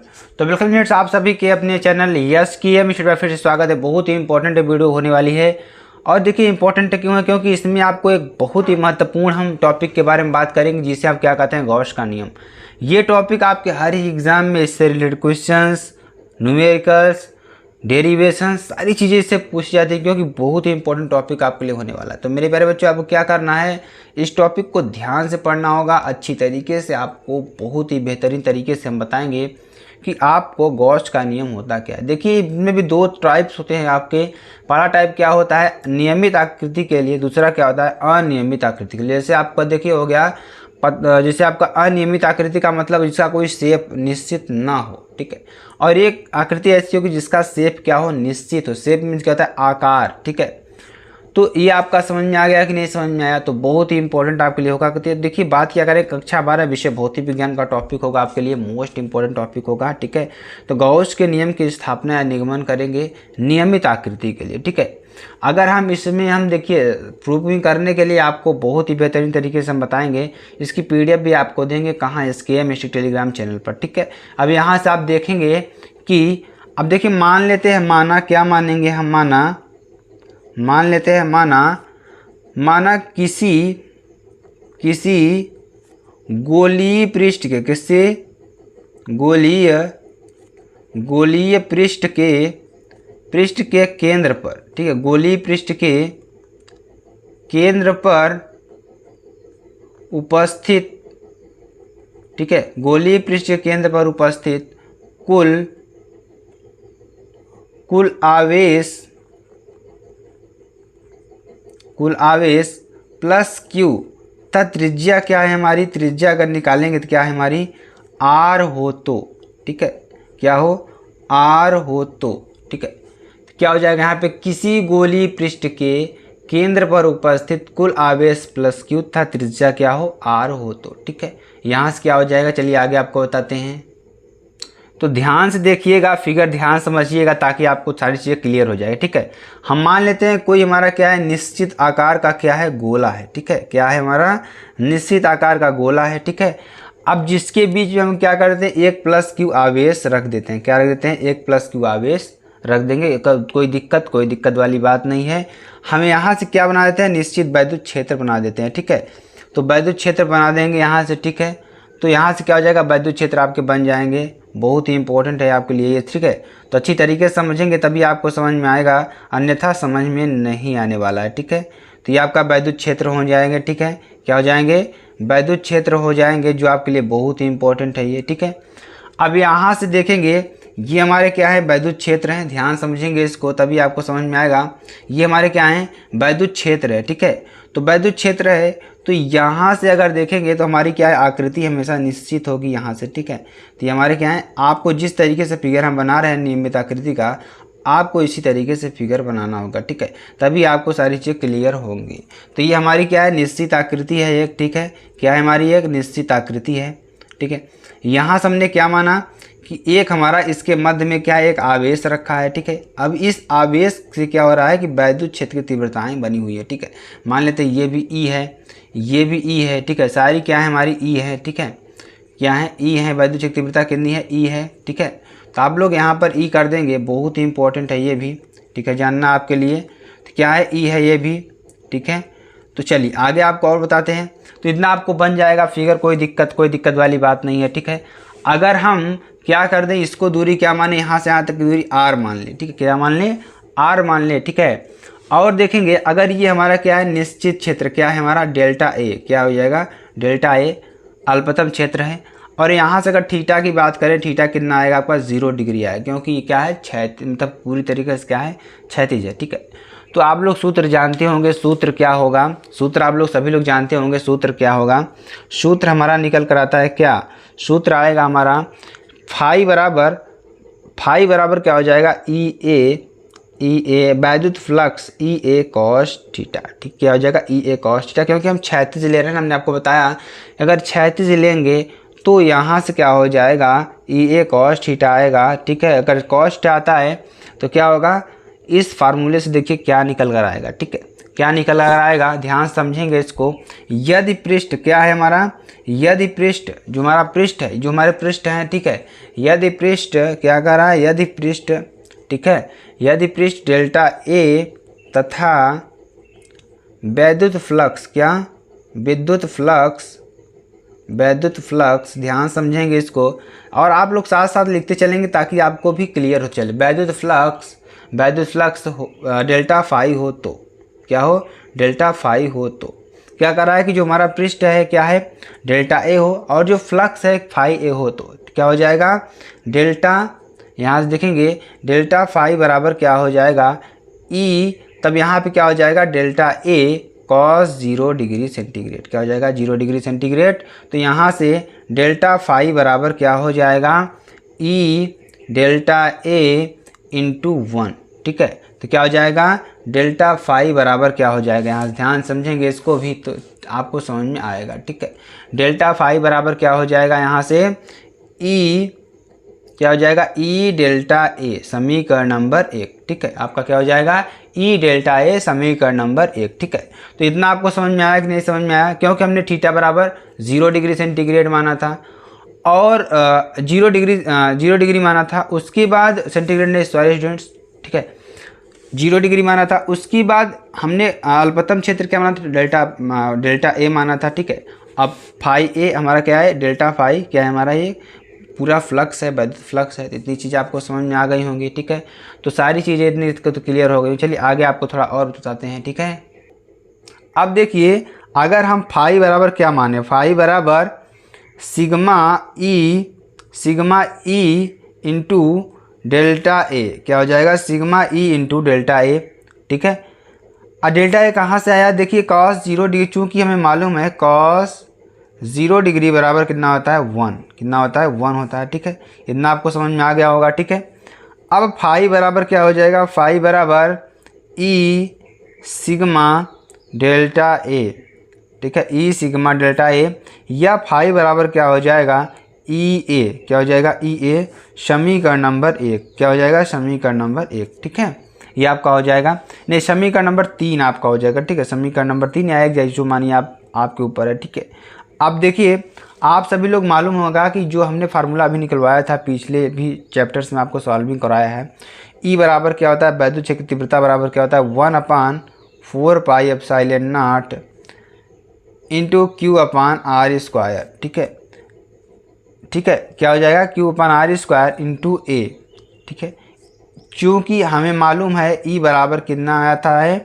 तो welcome friends, आप सभी के अपने चैनल यस की मिस्टर फिर से स्वागत है। बहुत ही इंपॉर्टेंट वीडियो होने वाली है। और देखिए इंपॉर्टेंट क्यों है, क्योंकि इसमें आपको एक बहुत ही महत्वपूर्ण हम टॉपिक के बारे में बात करेंगे, जिसे आप क्या कहते हैं, गॉस का नियम। ये टॉपिक आपके हर ही एग्जाम में इससे रिलेटेड क्वेश्चंस, न्यूमेरिकल्स, डेरिवेशन, सारी चीज़ें इससे पूछी जाती है, क्योंकि बहुत ही इंपॉर्टेंट टॉपिक आपके लिए होने वाला है। तो मेरे प्यारे बच्चों, आपको क्या करना है, इस टॉपिक को ध्यान से पढ़ना होगा, अच्छी तरीके से। आपको बहुत ही बेहतरीन तरीके से हम बताएंगे कि आपको गॉस का नियम होता क्या है। देखिए इनमें भी दो टाइप्स होते हैं आपके। पहला टाइप क्या होता है, नियमित आकृति के लिए। दूसरा क्या होता है, अनियमित आकृति के लिए। जैसे आपका देखिए हो गया, जैसे आपका अनियमित आकृति का मतलब जिसका कोई शेप निश्चित ना हो, ठीक है। और एक आकृति ऐसी होगी जिसका शेप क्या हो, निश्चित हो। शेप मीन्स क्या होता है, आकार, ठीक है। तो ये आपका समझ में आ गया कि नहीं समझ में आया, तो बहुत ही इंपॉर्टेंट आपके लिए होगा। देखिए बात क्या करें, कक्षा 12 विषय भौतिक विज्ञान का टॉपिक होगा, आपके लिए मोस्ट इंपॉर्टेंट टॉपिक होगा, ठीक है। तो गॉस के नियम की स्थापना या निगमन करेंगे नियमित आकृति के लिए, ठीक है। अगर हम इसमें हम देखिए प्रूविंग करने के लिए आपको बहुत ही बेहतरीन तरीके से हम बताएंगे। इसकी PDF भी आपको देंगे, कहाँ, SKM टेलीग्राम चैनल पर, ठीक है। अब यहाँ से आप देखेंगे कि अब देखिए मान लेते हैं, माना क्या मानेंगे हम, मान लेते हैं, माना किसी गोलीय पृष्ठ के, किसी गोलीय पृष्ठ के केंद्र पर, ठीक है, गोलीय पृष्ठ के केंद्र पर उपस्थित, ठीक है, गोलीय पृष्ठ के केंद्र पर उपस्थित कुल आवेश प्लस Q तथा त्रिज्या क्या है हमारी, त्रिज्या अगर निकालेंगे तो क्या है हमारी, R हो तो, ठीक है, क्या हो, R हो तो, ठीक है। तो क्या हो जाएगा यहाँ पे, किसी गोलीय पृष्ठ के केंद्र पर उपस्थित कुल आवेश प्लस Q तथा त्रिज्या क्या हो, R हो तो, ठीक है। यहाँ से क्या हो जाएगा, चलिए आगे आपको बताते हैं। तो ध्यान से देखिएगा, फिगर ध्यान समझिएगा, ताकि आपको सारी चीज़ें क्लियर हो जाए, ठीक है। हम मान लेते हैं कोई हमारा क्या है, निश्चित आकार का क्या है, गोला है, ठीक है। क्या है हमारा, निश्चित आकार का गोला है, ठीक है। अब जिसके बीच में हम क्या करते हैं, एक प्लस Q आवेश रख देते हैं। क्या रख देते हैं, एक प्लस Q आवेश रख देंगे। कोई दिक्कत वाली बात नहीं है। हमें यहाँ से क्या बना देते हैं, निश्चित वैद्युत क्षेत्र बना देते हैं, ठीक है। तो वैद्युत क्षेत्र बना देंगे यहाँ से, ठीक है। तो यहाँ से क्या हो जाएगा, वैद्युत क्षेत्र आपके बन जाएंगे। बहुत ही इंपॉर्टेंट है आपके लिए ये, ठीक है। तो अच्छी तरीके से समझेंगे तभी आपको समझ में आएगा, अन्यथा समझ में नहीं आने वाला है, ठीक है। तो ये आपका वैद्युत क्षेत्र हो जाएंगे, ठीक है। क्या हो जाएंगे, वैद्युत क्षेत्र हो जाएंगे, जो आपके लिए बहुत ही इंपॉर्टेंट है ये, ठीक है। अब यहाँ से देखेंगे, ये हमारे क्या है, वैद्युत क्षेत्र हैं। ध्यान समझेंगे इसको, तभी आपको समझ में आएगा। ये हमारे क्या हैं, वैद्युत क्षेत्र है, ठीक है। तो वैद्युत क्षेत्र है, तो यहाँ से अगर देखेंगे तो हमारी क्या है, आकृति हमेशा निश्चित होगी यहाँ से, ठीक है। तो ये हमारे क्या है, आपको जिस तरीके से फिगर हम बना रहे हैं नियमित आकृति का, आपको इसी तरीके से फिगर बनाना होगा, ठीक है। तभी आपको सारी चीज़ें क्लियर होंगी। तो ये हमारी क्या है, निश्चित आकृति है एक, ठीक है। क्या है हमारी, एक निश्चित आकृति है, ठीक है। यहाँ से हमने क्या माना कि एक हमारा इसके मध्य में क्या है, एक आवेश रखा है, ठीक है। अब इस आवेश से क्या हो रहा है कि वैद्युत क्षेत्र की तीव्रताएं बनी हुई है, ठीक है। मान लेते हैं ये भी E है, ये भी E है, ठीक है। सारी क्या है हमारी E है, ठीक है। क्या है, E है, वैद्युत क्षेत्र तीव्रता कितनी है, E है, ठीक है। तो आप लोग यहाँ पर E कर देंगे, बहुत ही इंपॉर्टेंट है ये भी, ठीक है, जानना आपके लिए। तो क्या है, E है ये भी, ठीक है। तो चलिए आगे आपको और बताते हैं। तो इतना आपको बन जाएगा फिगर, कोई दिक्कत वाली बात नहीं है, ठीक है। अगर हम क्या कर दें, इसको दूरी क्या माने, यहाँ से यहाँ तक की दूरी R मान लें, ठीक है। क्या मान लें, R मान लें, ठीक है। और देखेंगे अगर ये हमारा क्या है, निश्चित क्षेत्र क्या है हमारा, डेल्टा A, क्या हो जाएगा, डेल्टा A अल्पतम क्षेत्र है। और यहाँ से अगर थीटा की बात करें, थीटा कितना आएगा आपका, 0 डिग्री आएगा, क्योंकि ये क्या है, मतलब पूरी तरीके से क्या है, क्षैतिज है, ठीक है। तो आप लोग सूत्र जानते होंगे, सूत्र क्या होगा, सूत्र आप लोग सभी लोग जानते होंगे, सूत्र क्या होगा। सूत्र हमारा निकल कर आता है क्या, सूत्र आएगा हमारा फाई बराबर क्या हो जाएगा, E A वैद्युत फ्लक्स EA cos थीटा, ठीक। क्या हो जाएगा, EA cos थीटा, क्योंकि हम क्षैतिज ले रहे हैं। हमने आपको बताया अगर क्षैतिज लेंगे तो यहाँ से क्या हो जाएगा, EA cos थीटा आएगा, ठीक है। अगर cos थीटा आता है तो क्या होगा, इस फार्मूले से देखिए क्या निकल कर आएगा, ठीक है। क्या निकल कर आएगा, ध्यान समझेंगे इसको। यदि पृष्ठ क्या है हमारा, यदि पृष्ठ जो हमारा पृष्ठ है, जो हमारे पृष्ठ हैं, ठीक है, यदि पृष्ठ क्या कर रहा है, यदि पृष्ठ, ठीक है, यदि पृष्ठ डेल्टा ए तथा वैद्युत फ्लक्स, क्या विद्युत फ्लक्स, वैद्युत फ्लक्स, ध्यान समझेंगे इसको, और आप लोग साथ साथ लिखते चलेंगे ताकि आपको भी क्लियर हो चले। वैद्युत फ्लक्स डेल्टा फाई हो तो क्या हो, डेल्टा फाई हो तो क्या कर रहा है कि जो हमारा पृष्ठ है क्या है, डेल्टा ए हो, और जो फ्लक्स है फाई ए हो, तो क्या हो जाएगा, डेल्टा, यहाँ से देखेंगे डेल्टा फाई बराबर क्या हो जाएगा, ई, तब यहाँ पे क्या हो जाएगा, delta A cos 0 degree centigrade, क्या हो जाएगा, 0 डिग्री सेंटीग्रेड। तो यहाँ से डेल्टा फाई बराबर क्या हो जाएगा, ई डेल्टा ए इंटू 1, ठीक है। तो क्या हो जाएगा, डेल्टा फाई बराबर क्या हो जाएगा, यहाँ ध्यान समझेंगे इसको भी तो आपको समझ में आएगा, ठीक है। डेल्टा फाई बराबर क्या हो जाएगा, यहाँ से ई क्या हो जाएगा, ई डेल्टा ए समीकरण नंबर 1, ठीक है। आपका क्या हो जाएगा, ई डेल्टा ए समीकरण नंबर 1, ठीक है। तो इतना आपको समझ में आया कि नहीं समझ में आया, क्योंकि हमने थीटा बराबर 0 डिग्री सेंटीग्रेड माना था और 0 डिग्री माना था, उसके बाद सेंटीग्रेड ने, सॉरी स्टूडेंट्स, ठीक है, 0 डिग्री माना था, उसके बाद हमने अल्पतम क्षेत्र क्या माना था, डेल्टा ए माना था, ठीक है। अब फाई ए हमारा क्या है, डेल्टा फाई क्या है हमारा, ये पूरा फ्लक्स है, वैद्युत फ्लक्स है। तो इतनी चीज़ें आपको समझ में आ गई होंगी, ठीक है। तो सारी चीज़ें इतनी तो क्लियर हो गई। चलिए आगे आपको थोड़ा और बताते हैं, ठीक है। अब देखिए, अगर हम फाई बराबर क्या माने, फाई बराबर sigma E into delta A, क्या हो जाएगा, sigma E into delta A, ठीक है। अब डेल्टा ए कहाँ से आया, देखिए कॉस 0 डिग्री, चूँकि हमें मालूम है कॉस 0 डिग्री बराबर कितना होता है, 1, कितना होता है, 1 होता है, ठीक है। इतना आपको समझ में आ गया होगा, ठीक है। अब फाई बराबर क्या हो जाएगा, फाई बराबर ई सिग्मा डेल्टा ए, ठीक है, ई सिग्मा डेल्टा ए, या फाई बराबर क्या हो जाएगा, ई ए, क्या हो जाएगा, ई ए समीकरण नंबर 1, क्या हो जाएगा, समीकरण नंबर 1, ठीक है। ये आपका हो जाएगा, नहीं समीकरण नंबर 3 आपका हो जाएगा, ठीक है, समीकरण नंबर 3 या 1 जो मानिए आपके ऊपर है, ठीक है। अब देखिए, आप सभी लोग मालूम होगा कि जो हमने फार्मूला अभी निकलवाया था पिछले भी चैप्टर्स में आपको सॉल्विंग कराया है, ई बराबर क्या होता है, वैद्युत क्षेत्र की तीव्रता बराबर क्या होता है, 1/4 pi epsilon not into Q upon are square, ठीक है, ठीक है, क्या हो जाएगा, q upon are square into a, ठीक है। क्योंकि हमें मालूम है ई बराबर कितना आता है,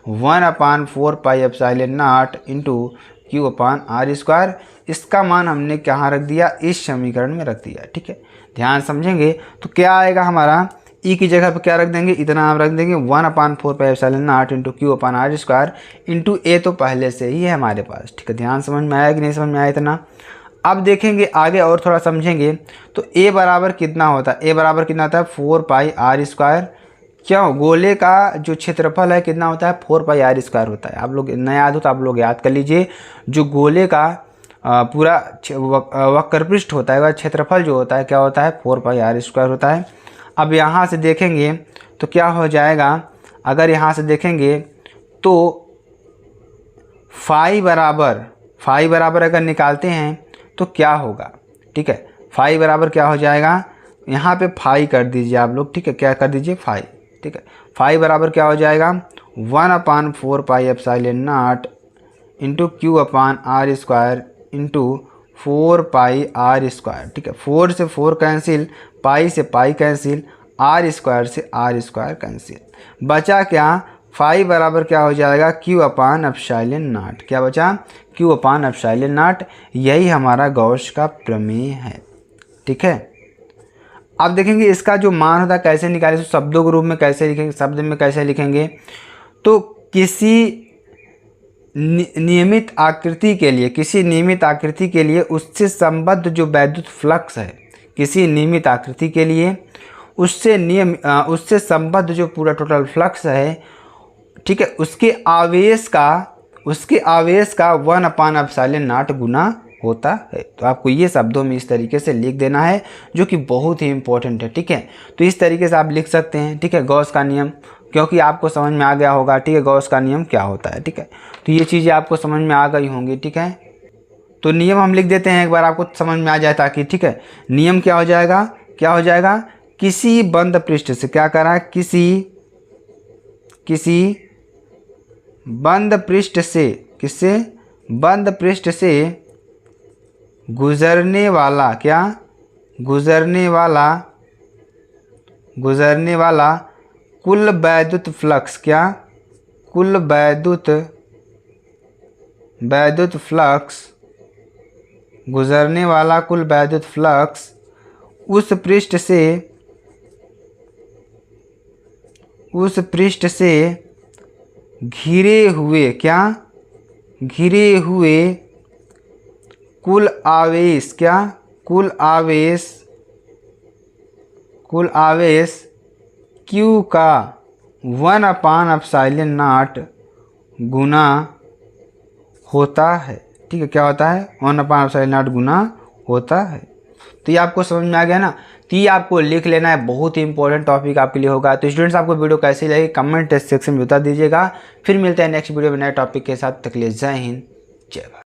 1/4 pi epsilon not into Q upon are square, इसका मान हमने कहाँ रख दिया, इस समीकरण में रख दिया, ठीक है। ध्यान समझेंगे, तो क्या आएगा हमारा, ई की जगह पर क्या रख देंगे, इतना हम रख देंगे 1/4 pi epsilon not into Q upon are square into a, तो पहले से ही है हमारे पास, ठीक है। ध्यान समझ में आया कि नहीं समझ में आया इतना। अब देखेंगे आगे और थोड़ा समझेंगे, तो ए बराबर कितना होता है, ए बराबर कितना होता है, 4 पाई आर स्क्वायर, क्यों, गोले का जो क्षेत्रफल है कितना होता है, 4 पाई आर स्क्वायर होता है। आप लोग न याद हो तो आप लोग याद कर लीजिए, जो गोले का पूरा वक्रपृष्ठ होता है वह क्षेत्रफल जो होता है क्या होता है, 4 पाई आर स्क्वायर होता है। अब यहाँ से देखेंगे तो क्या हो जाएगा, अगर यहाँ से देखेंगे तो फाई बराबर अगर निकालते हैं तो क्या होगा, ठीक है, फाई बराबर क्या हो जाएगा, यहाँ पे फाई कर दीजिए आप लोग, ठीक है, क्या कर दीजिए, फाई, ठीक है। फाई बराबर क्या हो जाएगा, 1/4 pi epsilon not into Q upon are square into 4 pi R square, ठीक है। 4 से 4 कैंसिल, पाई से पाई कैंसिल, आर स्क्वायर से आर स्क्वायर कैंसिल, बचा क्या, फाई बराबर क्या हो जाएगा, क्यू अपान एप्सिलॉन नॉट, क्या बचा, क्यू अपान एप्सिलॉन नॉट। यही हमारा गॉस का प्रमेय है, ठीक है। अब देखेंगे इसका जो मान होता है कैसे निकालें, तो शब्दों के रूप में कैसे लिखेंगे, शब्द में कैसे लिखेंगे, तो किसी नियमित आकृति के लिए उससे संबद्ध जो वैद्युत फ्लक्स है, किसी नियमित आकृति के लिए उससे संबद्ध जो पूरा टोटल फ्लक्स है, ठीक है, उसके आवेश का 1/एप्सिलॉन नॉट गुना होता है। तो आपको ये शब्दों में इस तरीके से लिख देना है, जो कि बहुत ही इंपॉर्टेंट है, ठीक है। तो इस तरीके से आप लिख सकते हैं, ठीक है, गॉस का नियम, क्योंकि आपको समझ में आ गया होगा, ठीक है, गॉस का नियम क्या होता है, ठीक है। तो ये चीज़ें आपको समझ में आ गई होंगी, ठीक है। तो नियम हम लिख देते हैं एक बार, आपको समझ में आ जाए ताकि, ठीक है। नियम क्या हो जाएगा, क्या हो जाएगा, किसी बंद पृष्ठ से, क्या करा है, किसी बंद पृष्ठ से, किससे, बंद पृष्ठ से गुजरने वाला, क्या, गुजरने वाला कुल वैद्युत फ्लक्स, क्या, कुल वैद्युत फ्लक्स, गुजरने वाला कुल वैद्युत फ्लक्स उस पृष्ठ से घिरे हुए, क्या, घिरे हुए कुल आवेश, क्या, कुल आवेश Q का 1/ε0 गुना होता है, ठीक है। क्या होता है, 1/ε0 गुना होता है। तो ये आपको समझ में आ गया ना। तो ये आपको लिख लेना है, बहुत ही इंपॉर्टेंट टॉपिक आपके लिए होगा। तो स्टूडेंट्स, आपको वीडियो कैसी लगी कमेंट सेक्शन में बता दीजिएगा। फिर मिलते हैं नेक्स्ट वीडियो में नए टॉपिक के साथ। तक के लिए जय हिंद, जय भारत।